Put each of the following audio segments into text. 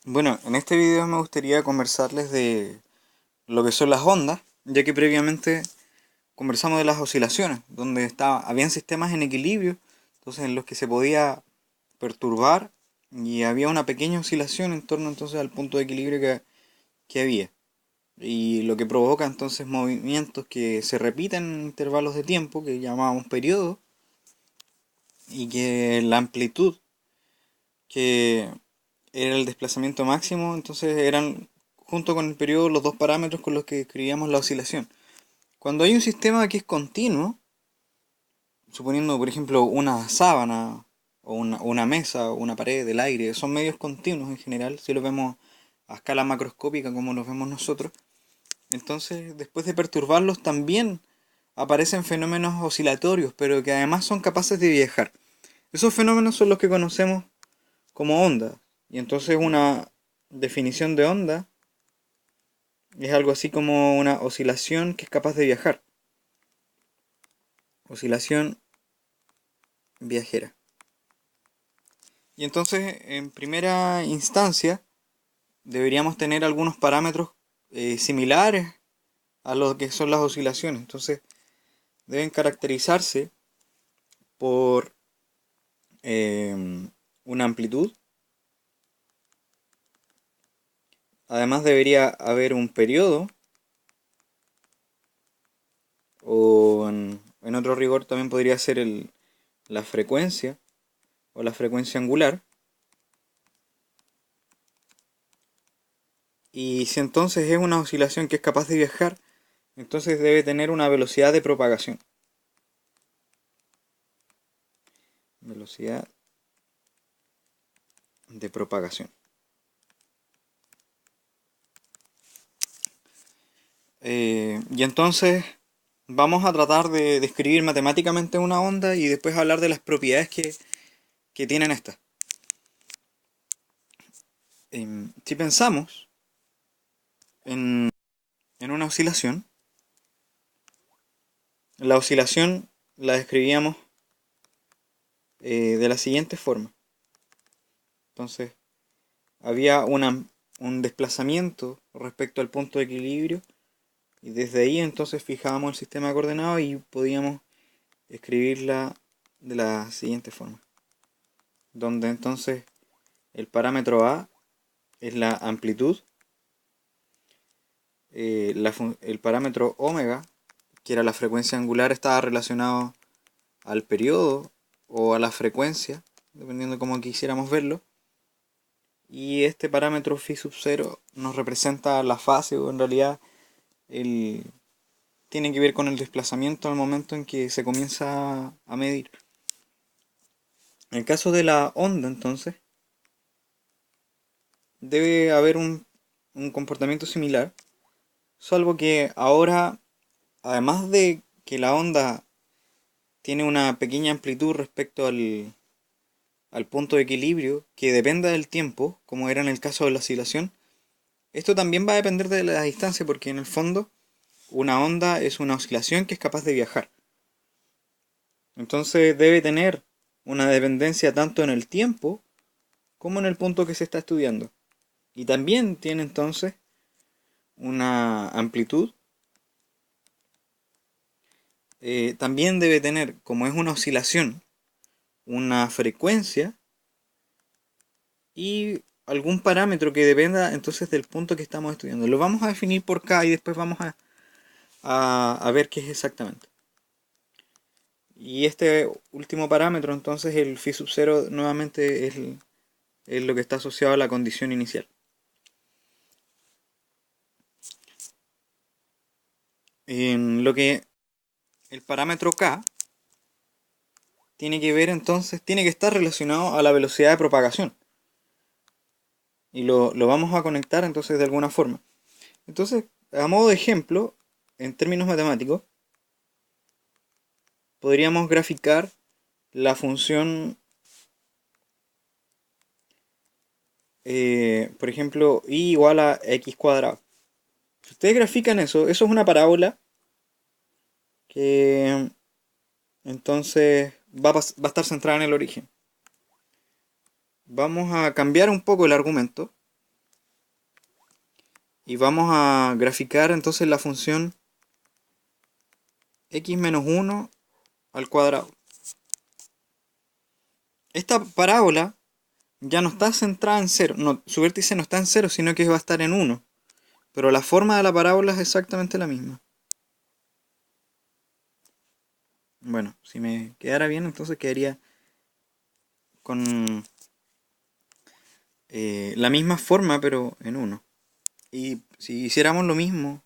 Bueno, en este video me gustaría conversarles de lo que son las ondas, ya que previamente conversamos de las oscilaciones, donde habían sistemas en equilibrio, entonces en los que se podía perturbar y había una pequeña oscilación en torno entonces al punto de equilibrio que había. Y lo que provoca entonces movimientos que se repiten en intervalos de tiempo, que llamábamos periodos, y que la amplitud, que era el desplazamiento máximo, entonces eran junto con el periodo los dos parámetros con los que describíamos la oscilación. Cuando hay un sistema que es continuo, suponiendo por ejemplo una sábana o una mesa o una pared del aire, son medios continuos en general, si lo vemos a escala macroscópica como los vemos nosotros, entonces después de perturbarlos también aparecen fenómenos oscilatorios, pero que además son capaces de viajar. Esos fenómenos son los que conocemos como ondas. Y entonces una definición de onda es algo así como una oscilación que es capaz de viajar. Oscilación viajera. Y entonces, en primera instancia, deberíamos tener algunos parámetros similares a los que son las oscilaciones. Entonces, deben caracterizarse por una amplitud. Además, debería haber un periodo, o en otro rigor también podría ser la frecuencia o la frecuencia angular. Y si entonces es una oscilación que es capaz de viajar, entonces debe tener una velocidad de propagación. Velocidad de propagación. Y entonces vamos a tratar de describir matemáticamente una onda y después hablar de las propiedades que tienen estas. Si pensamos en una oscilación, la oscilación la describíamos de la siguiente forma. Entonces, había un desplazamiento respecto al punto de equilibrio y desde ahí entonces fijábamos el sistema de coordenadas y podíamos escribirla de la siguiente forma. Donde entonces el parámetro A es la amplitud, el parámetro omega, que era la frecuencia angular, estaba relacionado al periodo o a la frecuencia, dependiendo de cómo quisiéramos verlo. Y este parámetro phi sub 0 nos representa la fase, o en realidad el, tiene que ver con el desplazamiento al momento en que se comienza a medir. En el caso de la onda, entonces, debe haber un comportamiento similar, salvo que ahora, además de que la onda tiene una pequeña amplitud respecto al punto de equilibrio que dependa del tiempo, como era en el caso de la oscilación, esto también va a depender de la distancia, porque en el fondo una onda es una oscilación que es capaz de viajar. Entonces debe tener una dependencia tanto en el tiempo como en el punto que se está estudiando. Y también tiene entonces una amplitud. También debe tener, como es una oscilación, una frecuencia y algún parámetro que dependa entonces del punto que estamos estudiando. Lo vamos a definir por K y después vamos a ver qué es exactamente. Y este último parámetro, entonces el phi sub 0, nuevamente es lo que está asociado a la condición inicial. En lo que el parámetro K tiene que ver entonces, tiene que estar relacionado a la velocidad de propagación. Y lo vamos a conectar entonces de alguna forma. Entonces, a modo de ejemplo, en términos matemáticos, podríamos graficar la función, por ejemplo, y igual a x cuadrado. Si ustedes grafican eso es una parábola que entonces va a estar centrada en el origen. Vamos a cambiar un poco el argumento y vamos a graficar entonces la función x menos 1 al cuadrado. Esta parábola ya no está centrada en 0, no, su vértice no está en 0, sino que va a estar en 1. Pero la forma de la parábola es exactamente la misma. Bueno, si me quedara bien, entonces quedaría con la misma forma, pero en 1. Y si hiciéramos lo mismo,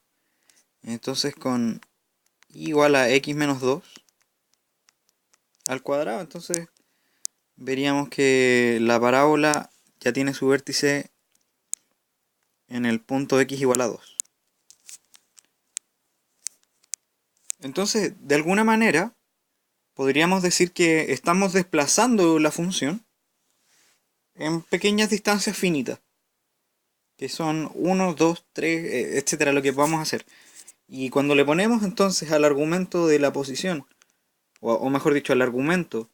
entonces con y igual a x menos 2 al cuadrado, entonces veríamos que la parábola ya tiene su vértice en el punto x igual a 2. Entonces, de alguna manera, podríamos decir que estamos desplazando la función en pequeñas distancias finitas, que son 1, 2, 3, etcétera, lo que vamos a hacer. Y cuando le ponemos entonces al argumento de la posición, o mejor dicho, al argumento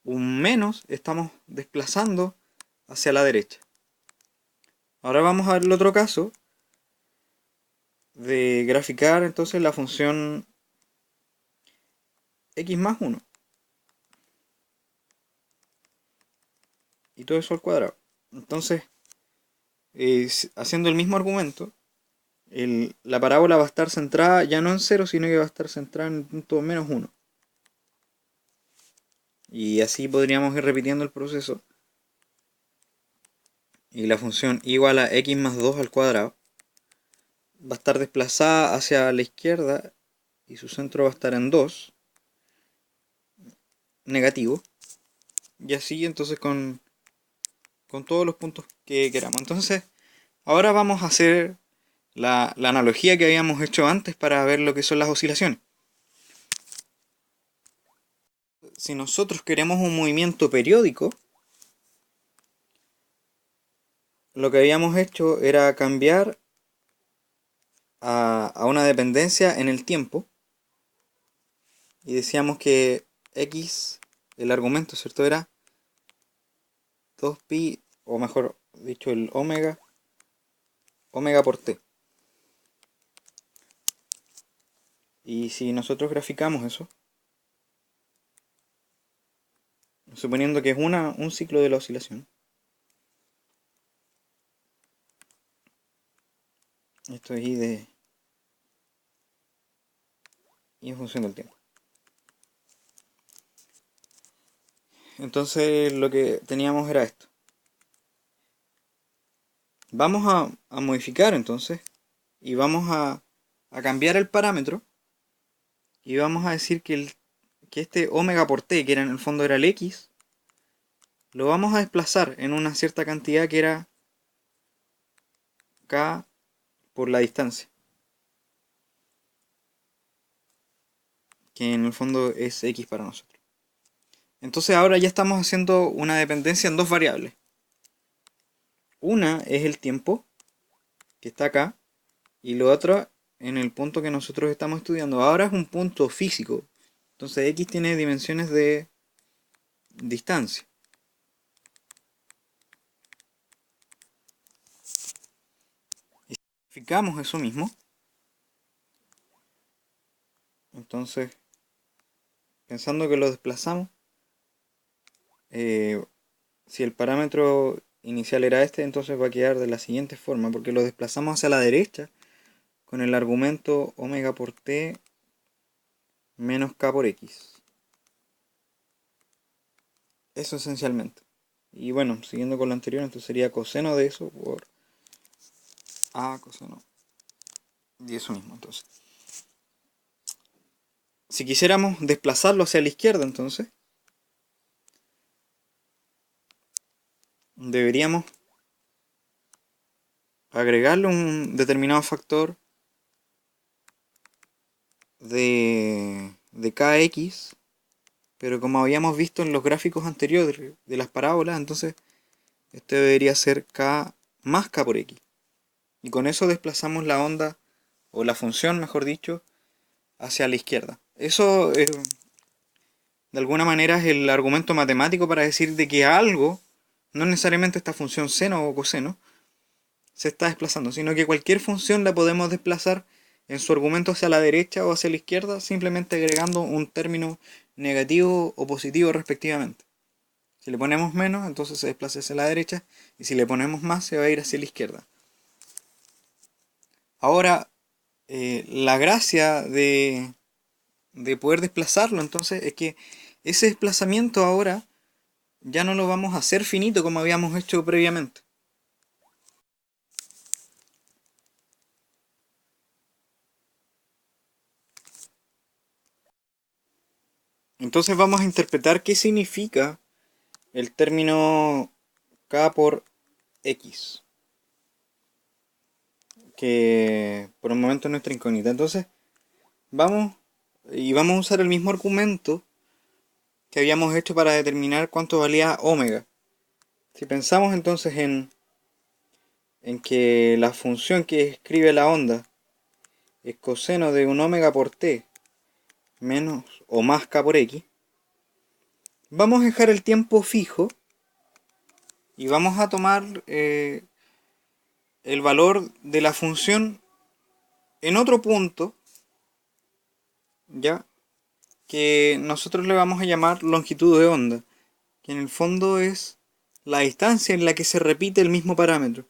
un menos, estamos desplazando hacia la derecha. Ahora vamos a ver el otro caso de graficar entonces la función x más 1 y todo eso al cuadrado. Entonces, haciendo el mismo argumento, la parábola va a estar centrada ya no en 0, sino que va a estar centrada en el punto menos 1. Y así podríamos ir repitiendo el proceso. Y la función igual a x más 2 al cuadrado va a estar desplazada hacia la izquierda y su centro va a estar en 2, negativo. Y así entonces con todos los puntos que queramos. Entonces, ahora vamos a hacer la analogía que habíamos hecho antes para ver lo que son las oscilaciones. Si nosotros queremos un movimiento periódico, lo que habíamos hecho era cambiar a una dependencia en el tiempo. Y decíamos que x, el argumento, ¿cierto? Era 2pi, o mejor dicho, el omega por t. Y si nosotros graficamos eso, suponiendo que es un ciclo de la oscilación, esto es y en función del tiempo. Entonces lo que teníamos era esto. Vamos a modificar entonces y vamos a cambiar el parámetro y vamos a decir que este omega por t, que era en el fondo era el x, lo vamos a desplazar en una cierta cantidad que era k por la distancia, que en el fondo es x para nosotros. Entonces ahora ya estamos haciendo una dependencia en dos variables. Una es el tiempo, que está acá, y lo otro en el punto que nosotros estamos estudiando. Ahora es un punto físico. Entonces x tiene dimensiones de distancia. Y si verificamos eso mismo, entonces, pensando que lo desplazamos, si el parámetro inicial era este, entonces va a quedar de la siguiente forma, porque lo desplazamos hacia la derecha con el argumento omega por t menos k por x. Eso esencialmente. Y bueno, siguiendo con lo anterior, entonces sería coseno de eso por a coseno. Y eso mismo, entonces. Si quisiéramos desplazarlo hacia la izquierda, entonces, deberíamos agregarle un determinado factor de kx, pero como habíamos visto en los gráficos anteriores de las parábolas, entonces este debería ser k más k por x. Y con eso desplazamos la onda, o la función, mejor dicho, hacia la izquierda. Eso, de alguna manera, es el argumento matemático para decir de que algo, no necesariamente esta función seno o coseno, se está desplazando, sino que cualquier función la podemos desplazar en su argumento hacia la derecha o hacia la izquierda, simplemente agregando un término negativo o positivo respectivamente. Si le ponemos menos, entonces se desplaza hacia la derecha, y si le ponemos más, se va a ir hacia la izquierda. Ahora, la gracia de poder desplazarlo entonces es que ese desplazamiento ahora ya no lo vamos a hacer finito como habíamos hecho previamente. Entonces vamos a interpretar qué significa el término k por x, que por el momento es nuestra incógnita. Entonces vamos a usar el mismo argumento que habíamos hecho para determinar cuánto valía omega. Si pensamos entonces en que la función que escribe la onda es coseno de un omega por t menos o más k por x, vamos a dejar el tiempo fijo y vamos a tomar el valor de la función en otro punto, ya, que nosotros le vamos a llamar longitud de onda, que en el fondo es la distancia en la que se repite el mismo parámetro.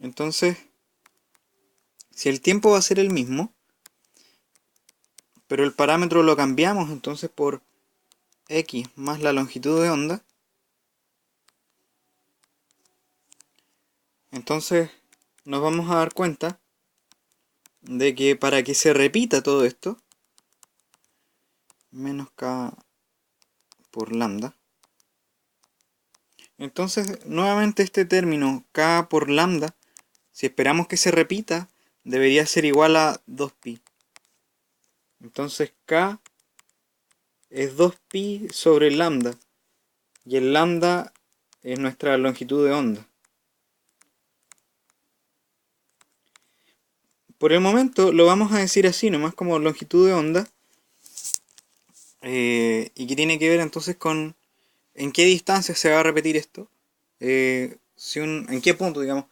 Entonces, si el tiempo va a ser el mismo, pero el parámetro lo cambiamos entonces por x más la longitud de onda, entonces nos vamos a dar cuenta de que para que se repita todo esto, menos k por lambda, entonces nuevamente este término k por lambda, si esperamos que se repita, debería ser igual a 2pi. Entonces k es 2pi sobre lambda, y el lambda es nuestra longitud de onda. Por el momento lo vamos a decir así, nomás como longitud de onda, y que tiene que ver entonces con en qué distancia se va a repetir esto. En qué punto, digamos.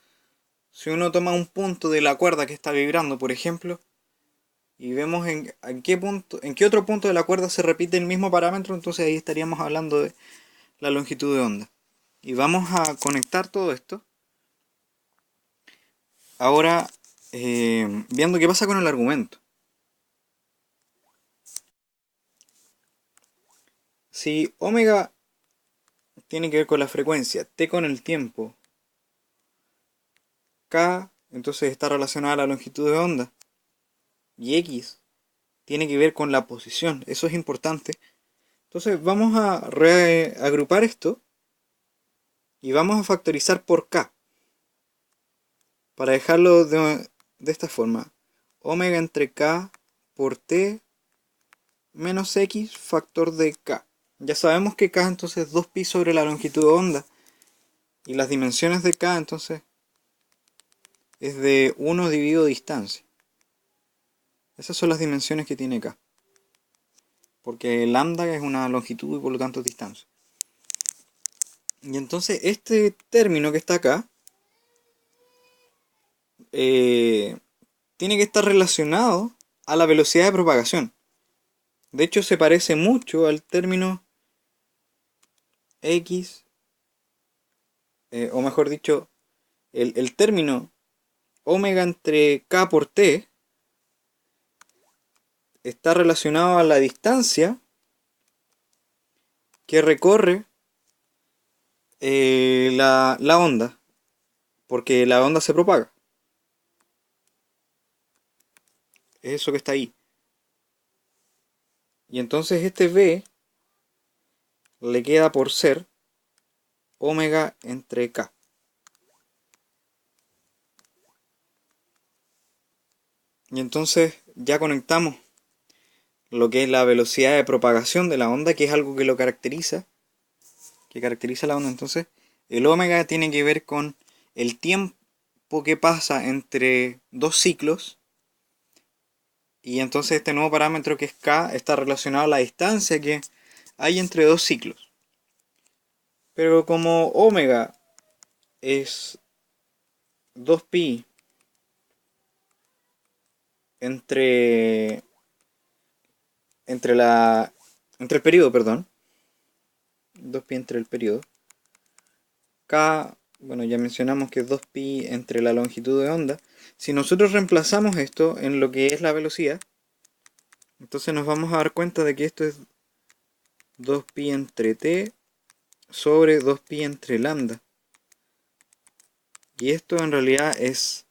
Si uno toma un punto de la cuerda que está vibrando, por ejemplo, y vemos en qué otro punto de la cuerda se repite el mismo parámetro, entonces ahí estaríamos hablando de la longitud de onda. Y vamos a conectar todo esto. Ahora, viendo qué pasa con el argumento. Si omega tiene que ver con la frecuencia, t con el tiempo, k entonces está relacionada a la longitud de onda, y x tiene que ver con la posición, eso es importante. Entonces vamos a reagrupar esto y vamos a factorizar por k, para dejarlo de esta forma: omega entre k por t menos x factor de k. Ya sabemos que k entonces es 2pi sobre la longitud de onda, y las dimensiones de k entonces es de 1 dividido distancia. Esas son las dimensiones que tiene k, porque lambda es una longitud y por lo tanto distancia. Y entonces este término que está acá tiene que estar relacionado a la velocidad de propagación. De hecho se parece mucho al término x, o mejor dicho, el término omega entre k por t está relacionado a la distancia que recorre la onda, porque la onda se propaga. Es eso que está ahí. Y entonces este v le queda por ser omega entre k. Y entonces ya conectamos lo que es la velocidad de propagación de la onda, que es algo que lo caracteriza, que caracteriza la onda. Entonces el omega tiene que ver con el tiempo que pasa entre dos ciclos, y entonces este nuevo parámetro que es k está relacionado a la distancia que hay entre dos ciclos. Pero como omega es 2pi entre, entre el periodo, perdón, 2pi entre el periodo, k, bueno, ya mencionamos que es 2pi entre la longitud de onda. Si nosotros reemplazamos esto en lo que es la velocidad, entonces nos vamos a dar cuenta de que esto es 2pi entre t sobre 2pi entre lambda. Y esto en realidad es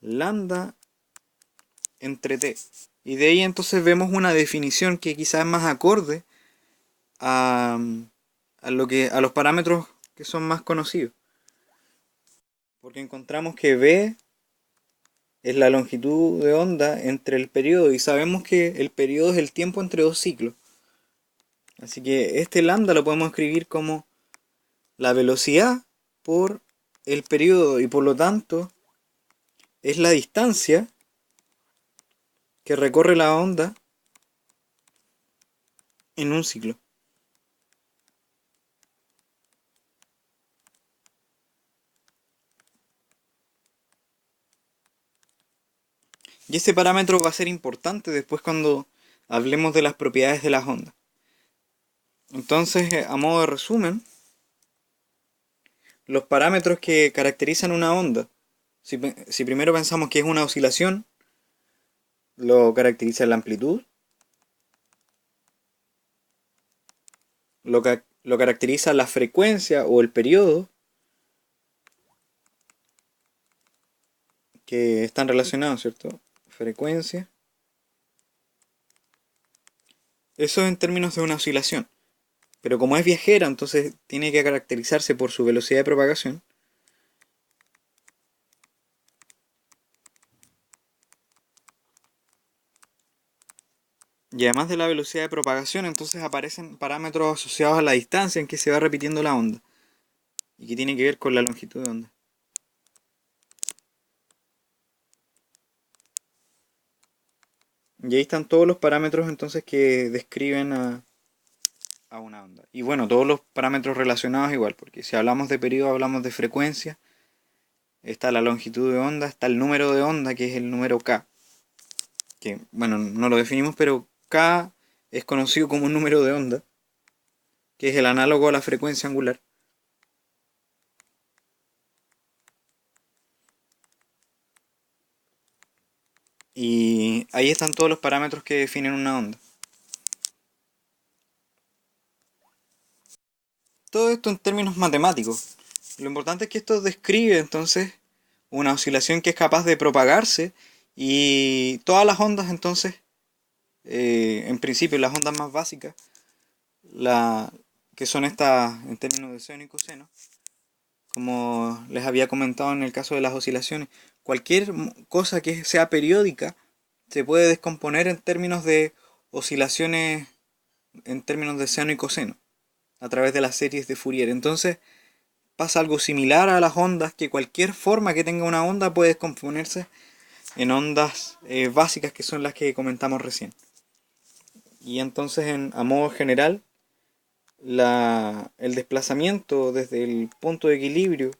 lambda entre t. Y de ahí entonces vemos una definición que quizás es más acorde a, a los parámetros que son más conocidos. Porque encontramos que v es la longitud de onda entre el periodo y sabemos que el periodo es el tiempo entre dos ciclos. Así que este lambda lo podemos escribir como la velocidad por el periodo y por lo tanto es la distancia que recorre la onda en un ciclo. Y ese parámetro va a ser importante después cuando hablemos de las propiedades de las ondas. Entonces, a modo de resumen, los parámetros que caracterizan una onda, si primero pensamos que es una oscilación, lo caracteriza la amplitud, lo caracteriza la frecuencia o el periodo, que están relacionados, ¿cierto? Frecuencia. Eso en términos de una oscilación. Pero como es viajera, entonces tiene que caracterizarse por su velocidad de propagación. Y además de la velocidad de propagación, entonces aparecen parámetros asociados a la distancia en que se va repitiendo la onda. Y que tiene que ver con la longitud de onda. Y ahí están todos los parámetros entonces que describen a una onda. Y bueno, todos los parámetros relacionados igual, porque si hablamos de periodo hablamos de frecuencia, está la longitud de onda, está el número de onda que es el número k, que bueno, no lo definimos, pero k es conocido como un número de onda, que es el análogo a la frecuencia angular. Y ahí están todos los parámetros que definen una onda. Todo esto en términos matemáticos. Lo importante es que esto describe entonces una oscilación que es capaz de propagarse y todas las ondas entonces, en principio las ondas más básicas, que son estas en términos de seno y coseno, como les había comentado en el caso de las oscilaciones, cualquier cosa que sea periódica se puede descomponer en términos de oscilaciones en términos de seno y coseno a través de las series de Fourier. Entonces pasa algo similar a las ondas, que cualquier forma que tenga una onda puede descomponerse en ondas básicas que son las que comentamos recién. Y entonces a modo general el desplazamiento desde el punto de equilibrio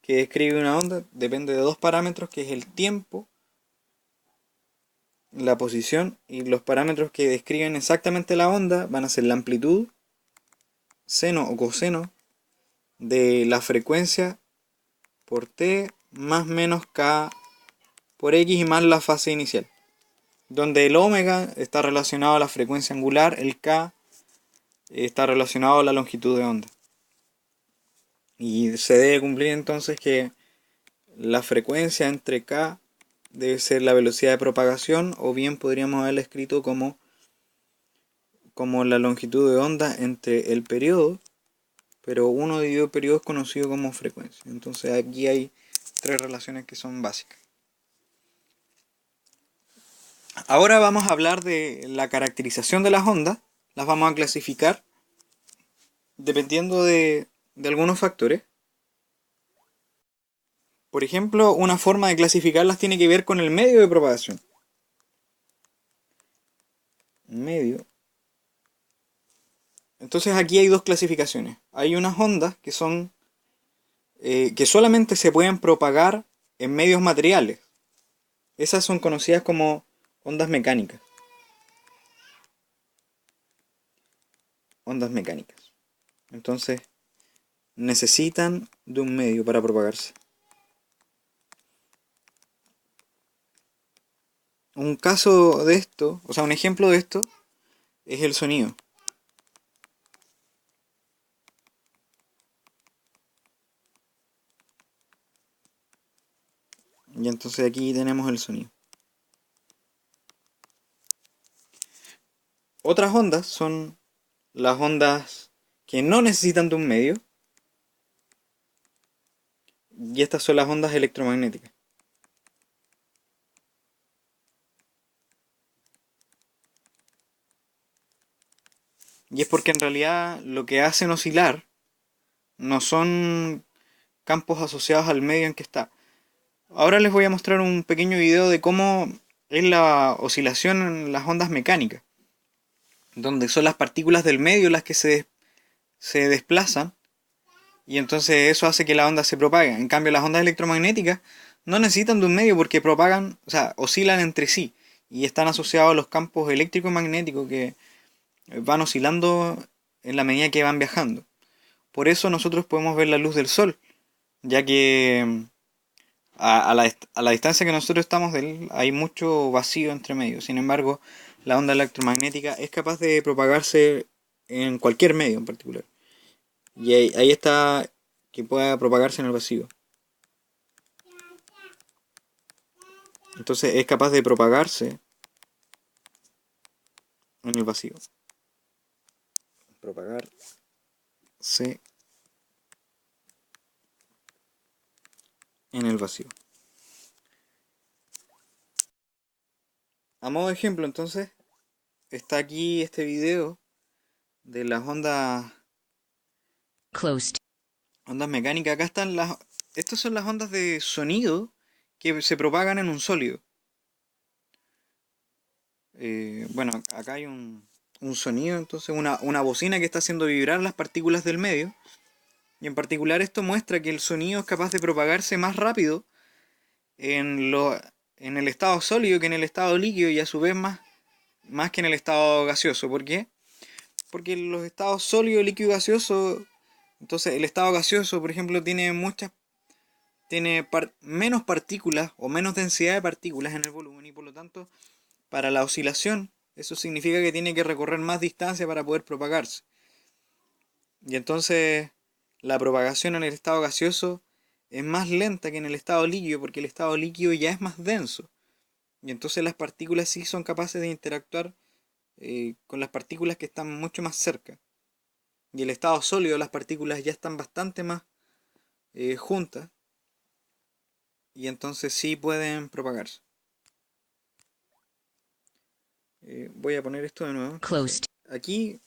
que describe una onda depende de dos parámetros, que es el tiempo, la posición, y los parámetros que describen exactamente la onda van a ser la amplitud, seno o coseno, de la frecuencia por t más menos k por x y más la fase inicial, donde el omega está relacionado a la frecuencia angular, el k está relacionado a la longitud de onda. Y se debe cumplir entonces que la frecuencia entre k debe ser la velocidad de propagación, o bien podríamos haberla escrito como la longitud de onda entre el periodo, pero uno dividido el periodo es conocido como frecuencia. Entonces aquí hay tres relaciones que son básicas. Ahora vamos a hablar de la caracterización de las ondas. Las vamos a clasificar dependiendo de algunos factores. Por ejemplo, una forma de clasificarlas tiene que ver con el medio de propagación. Medio. Entonces aquí hay dos clasificaciones. Hay unas ondas que son que solamente se pueden propagar en medios materiales. Esas son conocidas como ondas mecánicas. Ondas mecánicas. Entonces, necesitan de un medio para propagarse. Un caso de esto, o sea, un ejemplo de esto, es el sonido. Y entonces aquí tenemos el sonido. Otras ondas son las ondas que no necesitan de un medio. Y estas son las ondas electromagnéticas. Y es porque en realidad lo que hacen oscilar no son campos asociados al medio en que está. Ahora les voy a mostrar un pequeño video de cómo es la oscilación en las ondas mecánicas, donde son las partículas del medio las que se desplazan y entonces eso hace que la onda se propague. En cambio, las ondas electromagnéticas no necesitan de un medio porque propagan, o sea, oscilan entre sí y están asociados a los campos eléctrico y magnéticos que van oscilando en la medida que van viajando. Por eso nosotros podemos ver la luz del sol, ya que a la distancia que nosotros estamos de él hay mucho vacío entre medio. Sin embargo, la onda electromagnética es capaz de propagarse en cualquier medio en particular. Y ahí está que pueda propagarse en el vacío. Entonces es capaz de propagarse en el vacío. Propagarse en el vacío. A modo de ejemplo, entonces, está aquí este video de las ondas mecánicas. Acá están las... Estas son las ondas de sonido que se propagan en un sólido. Bueno, acá hay un sonido, entonces una bocina que está haciendo vibrar las partículas del medio. Y en particular esto muestra que el sonido es capaz de propagarse más rápido en, en el estado sólido que en el estado líquido y a su vez más que en el estado gaseoso. ¿Por qué? Porque los estados sólido, líquido y gaseoso, entonces el estado gaseoso, por ejemplo, tiene menos partículas o menos densidad de partículas en el volumen y por lo tanto para la oscilación eso significa que tiene que recorrer más distancia para poder propagarse. Y entonces la propagación en el estado gaseoso es más lenta que en el estado líquido porque el estado líquido ya es más denso. Y entonces las partículas sí son capaces de interactuar con las partículas que están mucho más cerca. Y el estado sólido, las partículas ya están bastante más juntas y entonces sí pueden propagarse. Voy a poner esto de nuevo. Entonces, aquí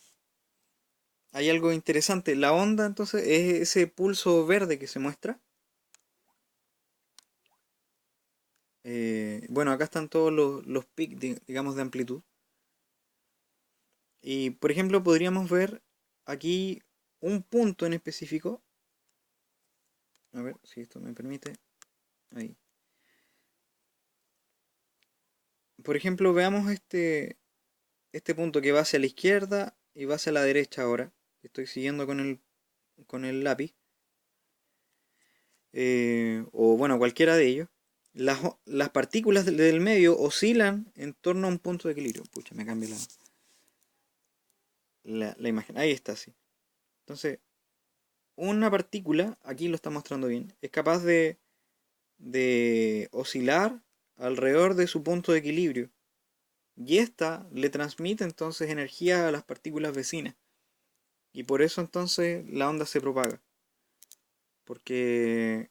hay algo interesante. La onda entonces es ese pulso verde que se muestra. Bueno, acá están todos los picos, digamos, de amplitud. Y por ejemplo podríamos ver aquí un punto en específico. A ver si esto me permite. Ahí. Por ejemplo, veamos este punto que va hacia la izquierda y va hacia la derecha ahora. Estoy siguiendo con el lápiz. O bueno, cualquiera de ellos. Las partículas del medio oscilan en torno a un punto de equilibrio. Pucha, me cambia la imagen. Ahí está, sí. Entonces, una partícula, aquí lo está mostrando bien, es capaz de oscilar alrededor de su punto de equilibrio. Y esta le transmite entonces energía a las partículas vecinas. Y por eso entonces la onda se propaga. Porque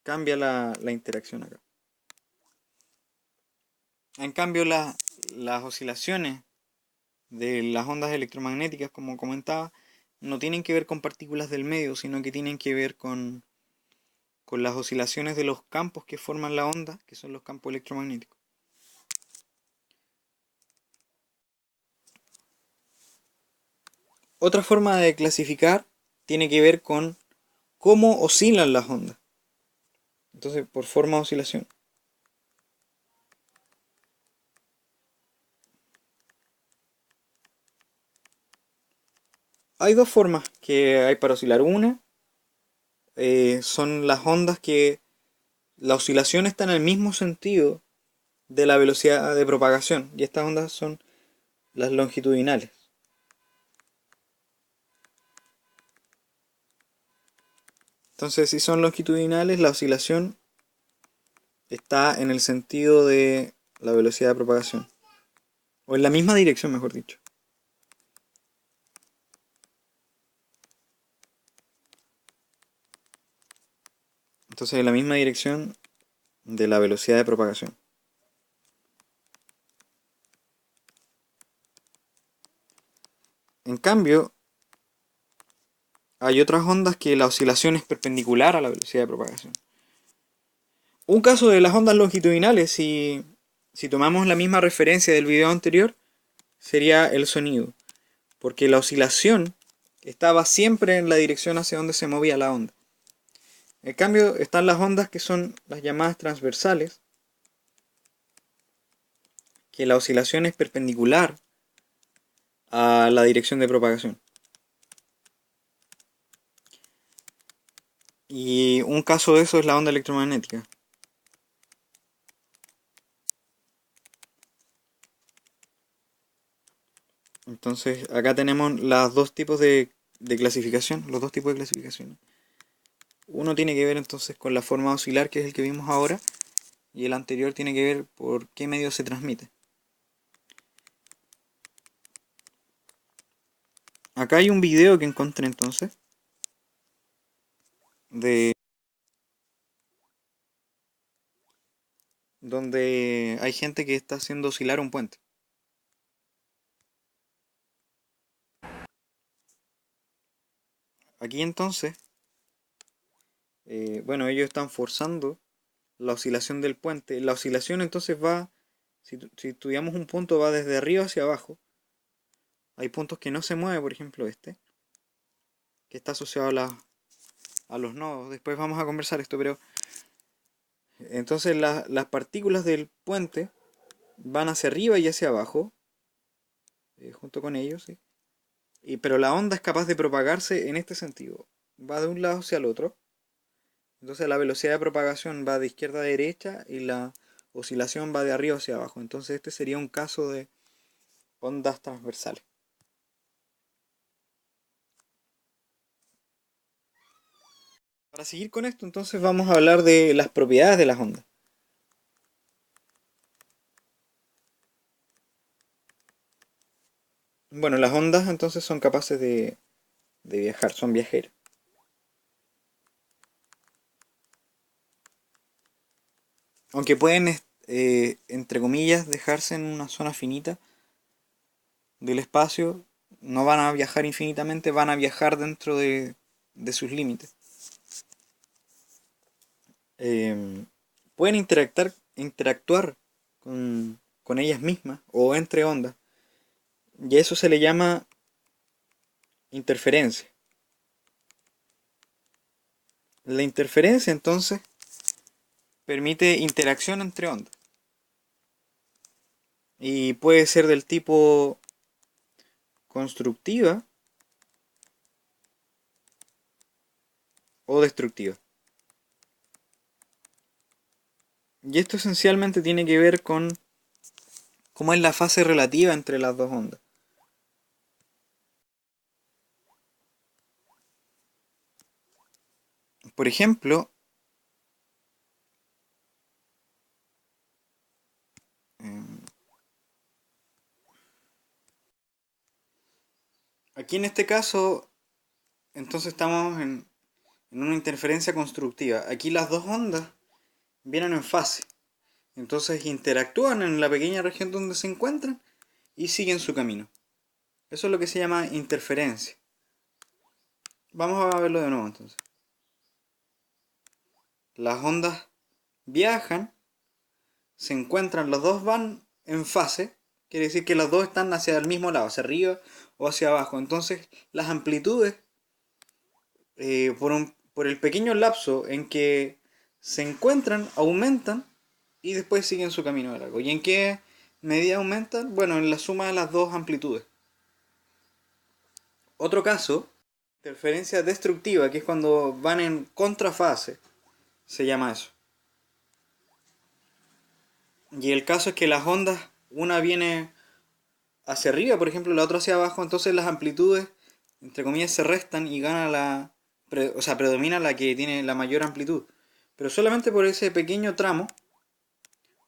cambia la interacción acá. En cambio, las oscilaciones de las ondas electromagnéticas, como comentaba, no tienen que ver con partículas del medio, sino que tienen que ver con las oscilaciones de los campos que forman la onda, que son los campos electromagnéticos. Otra forma de clasificar tiene que ver con cómo oscilan las ondas. Entonces, por forma de oscilación. Hay dos formas que hay para oscilar. Una son las ondas que la oscilación está en el mismo sentido de la velocidad de propagación. Y estas ondas son las longitudinales. Entonces, si son longitudinales, la oscilación está en el sentido de la velocidad de propagación. O en la misma dirección, mejor dicho. Entonces, en la misma dirección de la velocidad de propagación. En cambio, hay otras ondas que la oscilación es perpendicular a la velocidad de propagación. Un caso de las ondas longitudinales, si tomamos la misma referencia del video anterior, sería el sonido. Porque la oscilación estaba siempre en la dirección hacia donde se movía la onda. En cambio, están las ondas que son las llamadas transversales, que la oscilación es perpendicular a la dirección de propagación. Y un caso de eso es la onda electromagnética. Entonces, acá tenemos los dos tipos de clasificación, los dos tipos de clasificación. Uno tiene que ver entonces con la forma oscilar, que es el que vimos ahora, y el anterior tiene que ver por qué medio se transmite. Acá hay un video que encontré entonces, de donde hay gente que está haciendo oscilar un puente. Aquí entonces, bueno, ellos están forzando la oscilación del puente. La oscilación entonces va, si estudiamos un punto, va desde arriba hacia abajo. Hay puntos que no se mueven, por ejemplo este, que está asociado a los nodos. Después vamos a conversar esto, pero entonces las partículas del puente van hacia arriba y hacia abajo, junto con ellos, ¿sí? Pero la onda es capaz de propagarse en este sentido. Va de un lado hacia el otro. Entonces la velocidad de propagación va de izquierda a derecha y la oscilación va de arriba hacia abajo. Entonces este sería un caso de ondas transversales. Para seguir con esto, entonces vamos a hablar de las propiedades de las ondas. Bueno, las ondas entonces son capaces de viajar, son viajeras. Aunque pueden, entre comillas, dejarse en una zona finita del espacio, no van a viajar infinitamente, van a viajar dentro de sus límites. Pueden interactuar con ellas mismas o entre ondas, y eso se le llama interferencia. La interferencia entonces permite interacción entre ondas y puede ser del tipo constructiva o destructiva. Y esto esencialmente tiene que ver con cómo es la fase relativa entre las dos ondas. Por ejemplo, aquí en este caso, entonces estamos en una interferencia constructiva. Aquí las dos ondas vienen en fase. Entonces interactúan en la pequeña región donde se encuentran y siguen su camino. Eso es lo que se llama interferencia. Vamos a verlo de nuevo entonces. Las ondas viajan, se encuentran, los dos van en fase. Quiere decir que los dos están hacia el mismo lado, hacia arriba o hacia abajo. Entonces las amplitudes, por el pequeño lapso en que se encuentran, aumentan y después siguen su camino de largo. ¿Y en qué medida aumentan? Bueno, en la suma de las dos amplitudes. Otro caso, interferencia destructiva, que es cuando van en contrafase, se llama eso. Y el caso es que las ondas, una viene hacia arriba, por ejemplo, la otra hacia abajo, entonces las amplitudes, entre comillas, se restan y gana o sea, predomina la que tiene la mayor amplitud. Pero solamente por ese pequeño tramo,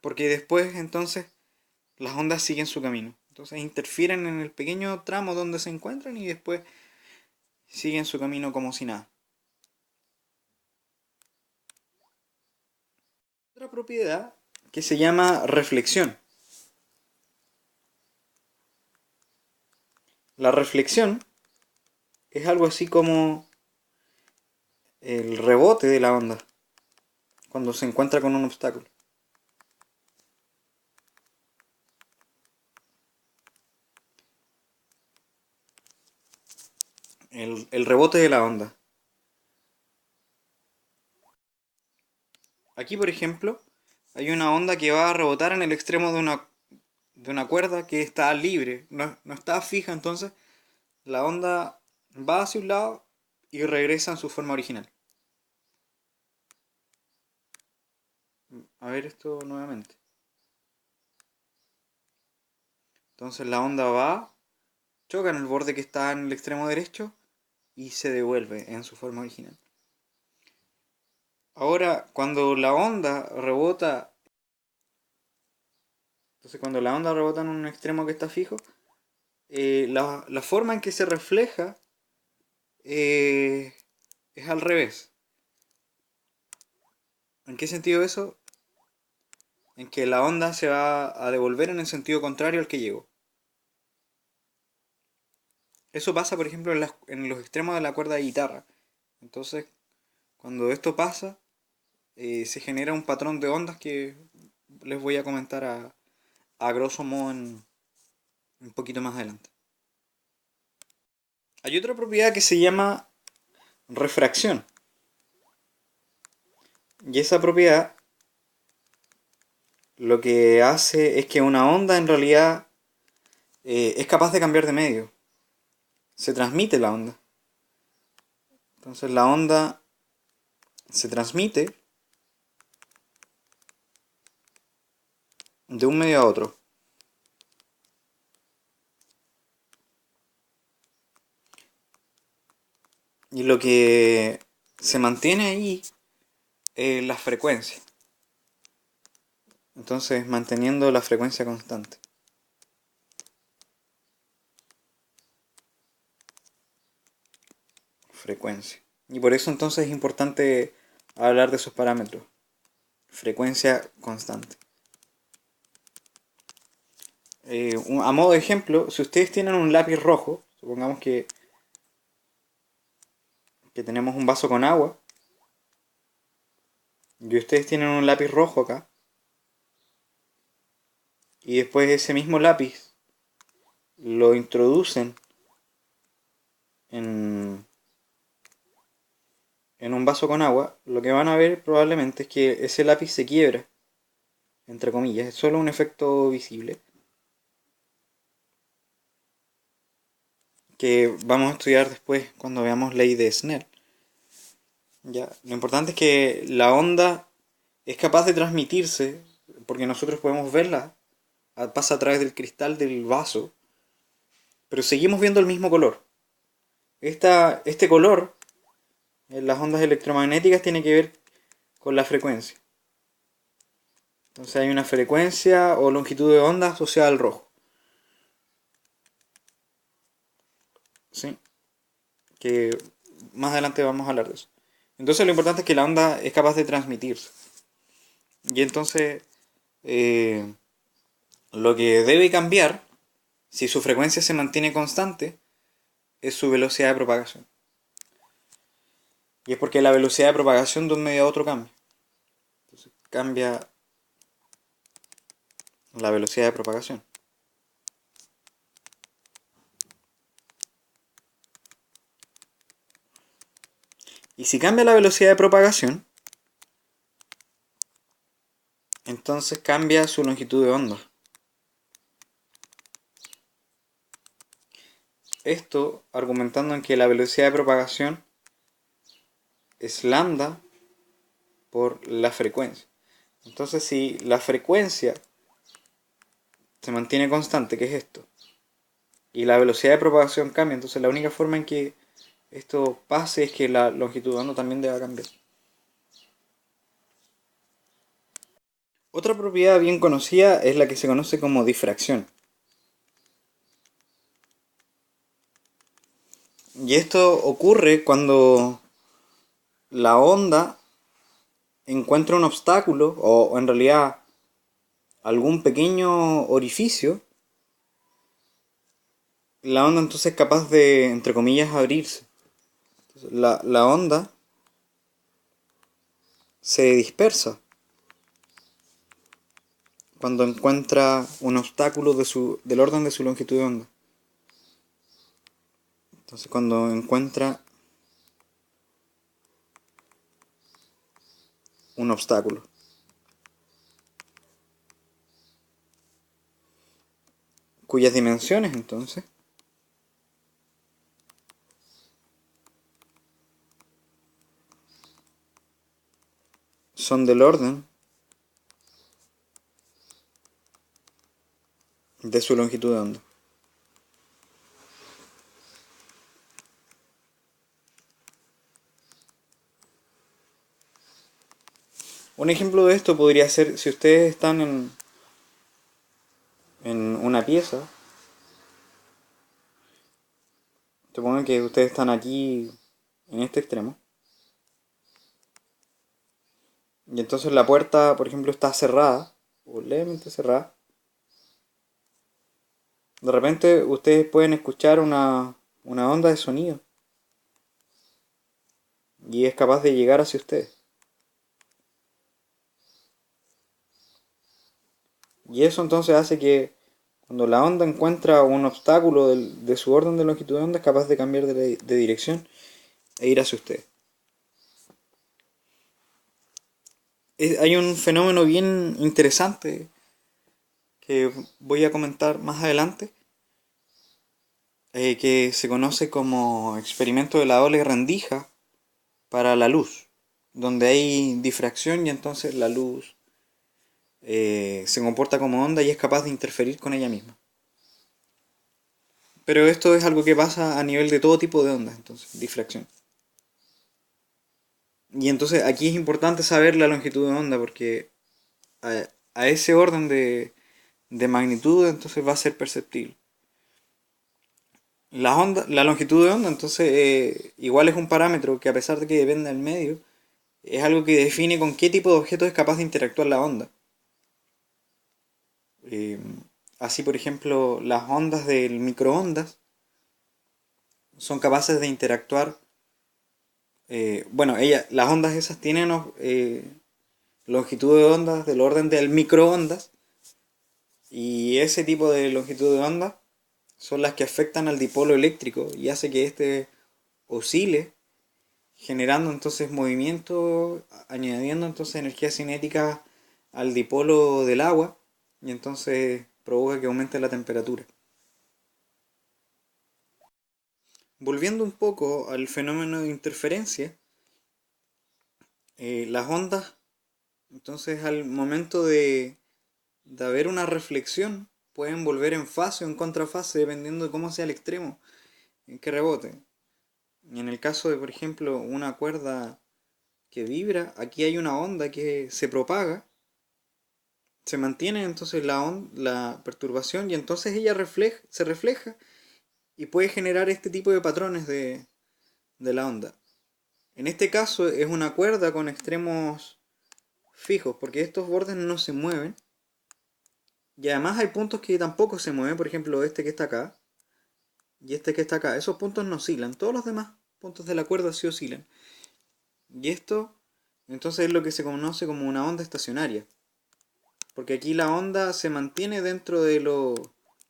porque después entonces las ondas siguen su camino. Entonces interfieren en el pequeño tramo donde se encuentran y después siguen su camino como si nada. Otra propiedad que se llama reflexión. La reflexión es algo así como el rebote de la onda cuando se encuentra con un obstáculo. El rebote de la onda. Aquí, por ejemplo, hay una onda que va a rebotar en el extremo de una cuerda que está libre, no está fija, entonces la onda va hacia un lado y regresa en su forma original. A ver esto nuevamente. Entonces la onda va, choca en el borde que está en el extremo derecho y se devuelve en su forma original. Ahora, cuando la onda rebota, entonces cuando la onda rebota en un extremo que está fijo, la forma en que se refleja eh, es al revés. ¿En qué sentido eso? En que la onda se va a devolver en el sentido contrario al que llegó. Eso pasa, por ejemplo, en los extremos de la cuerda de guitarra. Entonces, cuando esto pasa, se genera un patrón de ondas que les voy a comentar a grosso modo un poquito más adelante. Hay otra propiedad que se llama refracción. Y esa propiedad lo que hace es que una onda en realidad es capaz de cambiar de medio. Se transmite la onda. Entonces la onda se transmite de un medio a otro. Y lo que se mantiene ahí es la frecuencia. Entonces manteniendo la frecuencia constante. Frecuencia. Y por eso entonces es importante hablar de esos parámetros. Frecuencia constante. A modo de ejemplo, si ustedes tienen un lápiz rojo, supongamos que tenemos un vaso con agua, y ustedes tienen un lápiz rojo acá, y después ese mismo lápiz lo introducen en, en un vaso con agua, lo que van a ver probablemente es que ese lápiz se quiebra, entre comillas, es solo un efecto visible, que vamos a estudiar después cuando veamos ley de Snell. Ya, lo importante es que la onda es capaz de transmitirse, porque nosotros podemos verla, pasa a través del cristal del vaso, pero seguimos viendo el mismo color. Este color en las ondas electromagnéticas tiene que ver con la frecuencia. Entonces hay una frecuencia o longitud de onda asociada al rojo. ¿Sí? Que más adelante vamos a hablar de eso. Entonces lo importante es que la onda es capaz de transmitirse. Y entonces lo que debe cambiar, si su frecuencia se mantiene constante, es su velocidad de propagación. Y es porque la velocidad de propagación de un medio a otro cambia. Entonces cambia la velocidad de propagación. Y si cambia la velocidad de propagación, entonces cambia su longitud de onda. Esto argumentando en que la velocidad de propagación es lambda por la frecuencia. Entonces si la frecuencia se mantiene constante, que es esto, y la velocidad de propagación cambia, entonces la única forma en que esto pase es que la longitud de onda también deba cambiar. Otra propiedad bien conocida es la que se conoce como difracción. Y esto ocurre cuando la onda encuentra un obstáculo o en realidad algún pequeño orificio, la onda entonces es capaz de, entre comillas, abrirse. Entonces, la onda se dispersa cuando encuentra un obstáculo del orden de su longitud de onda. Entonces cuando encuentra un obstáculo. Cuyas dimensiones entonces son del orden de su longitud de onda. Un ejemplo de esto podría ser si ustedes están en una pieza. Supongan que ustedes están aquí en este extremo. Y entonces la puerta, por ejemplo, está cerrada, o levemente cerrada. De repente ustedes pueden escuchar una onda de sonido. Y es capaz de llegar hacia ustedes. Y eso entonces hace que cuando la onda encuentra un obstáculo de su orden de longitud de onda, es capaz de cambiar de dirección e ir hacia ustedes. Hay un fenómeno bien interesante que voy a comentar más adelante, que se conoce como experimento de la doble rendija para la luz, donde hay difracción y entonces la luz se comporta como onda y es capaz de interferir con ella misma. Pero esto es algo que pasa a nivel de todo tipo de ondas, entonces, difracción. Y entonces aquí es importante saber la longitud de onda porque a ese orden de magnitud entonces va a ser perceptible. La longitud de onda entonces igual es un parámetro que a pesar de que depende del medio, es algo que define con qué tipo de objeto es capaz de interactuar la onda. Eh, Así por ejemplo las ondas del microondas son capaces de interactuar. Bueno, las ondas esas tienen longitud de ondas del orden del microondas y ese tipo de longitud de onda son las que afectan al dipolo eléctrico y hace que éste oscile, generando entonces movimiento, añadiendo entonces energía cinética al dipolo del agua y entonces provoca que aumente la temperatura. Volviendo un poco al fenómeno de interferencia, las ondas, entonces al momento de haber una reflexión, pueden volver en fase o en contrafase dependiendo de cómo sea el extremo en que rebote. Y en el caso de, por ejemplo, una cuerda que vibra, aquí hay una onda que se propaga, se mantiene entonces la perturbación y entonces ella se refleja y puede generar este tipo de patrones de la onda. En este caso es una cuerda con extremos fijos, porque estos bordes no se mueven. Y además hay puntos que tampoco se mueven, por ejemplo este que está acá y este que está acá. Esos puntos no oscilan, todos los demás puntos de la cuerda sí oscilan. Y esto entonces es lo que se conoce como una onda estacionaria. Porque aquí la onda se mantiene dentro de los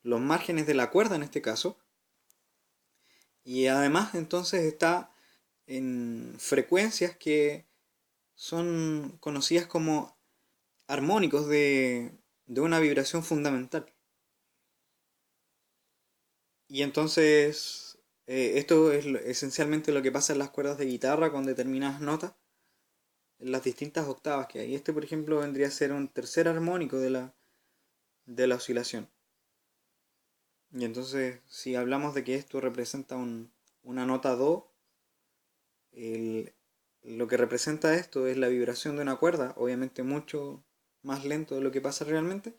márgenes de la cuerda en este caso. Y además entonces está en frecuencias que son conocidas como armónicos de una vibración fundamental. Y entonces, esto es esencialmente lo que pasa en las cuerdas de guitarra con determinadas notas, en las distintas octavas que hay. Este, por ejemplo, vendría a ser un tercer armónico de la oscilación. Y entonces, si hablamos de que esto representa una nota do, el- lo que representa esto es la vibración de una cuerda, obviamente mucho más lento de lo que pasa realmente,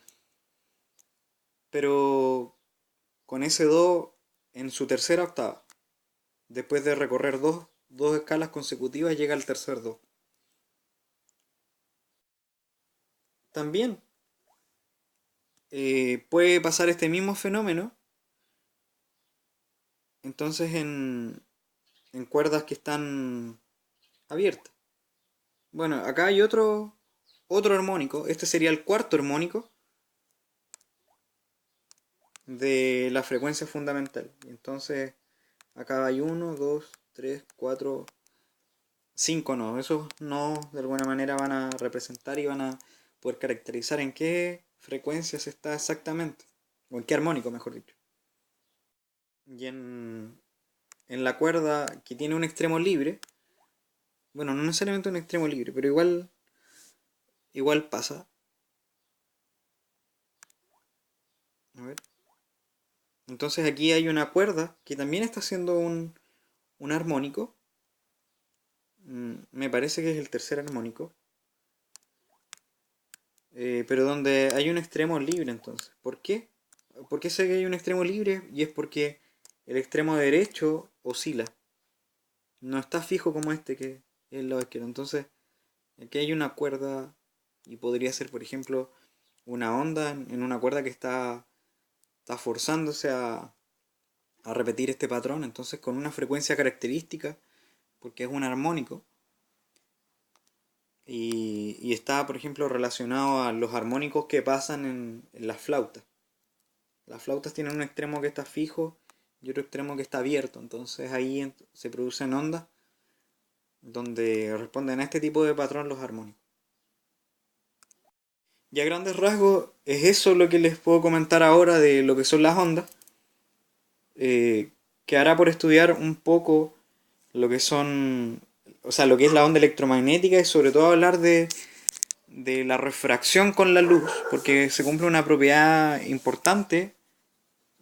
pero con ese do en su tercera octava. Después de recorrer dos escalas consecutivas llega al tercer do. También puede pasar este mismo fenómeno entonces en cuerdas que están abiertas. Bueno, acá hay otro armónico. Este sería el cuarto armónico de la frecuencia fundamental. Entonces acá hay uno, dos, tres, cuatro, cinco nodos. Esos nodos de alguna manera van a representar y van a poder caracterizar en qué frecuencias está exactamente. O en qué armónico, mejor dicho. Y en la cuerda que tiene un extremo libre, bueno, no necesariamente un extremo libre, pero igual pasa. A ver. Entonces aquí hay una cuerda que también está haciendo un armónico. Me parece que es el tercer armónico. Pero donde hay un extremo libre entonces. ¿Por qué? ¿Por qué sé que hay un extremo libre? Y es porque el extremo derecho oscila. No está fijo como este que es el lado izquierdo. Entonces aquí hay una cuerda y podría ser por ejemplo una onda en una cuerda que está forzándose a repetir este patrón. Entonces con una frecuencia característica porque es un armónico. Y está, por ejemplo, relacionado a los armónicos que pasan en las flautas. Las flautas tienen un extremo que está fijo y otro extremo que está abierto. Entonces ahí se producen ondas donde responden a este tipo de patrón los armónicos. Y a grandes rasgos es eso lo que les puedo comentar ahora de lo que son las ondas. Quedará por estudiar un poco lo que son, o sea, lo que es la onda electromagnética y sobre todo hablar de la refracción con la luz, porque se cumple una propiedad importante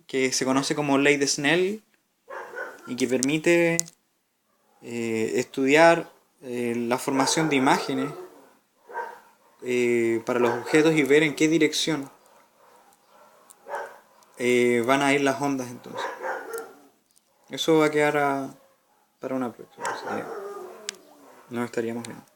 que se conoce como ley de Snell y que permite estudiar la formación de imágenes para los objetos y ver en qué dirección van a ir las ondas entonces. Eso va a quedar para una próxima, así que nos estaríamos viendo.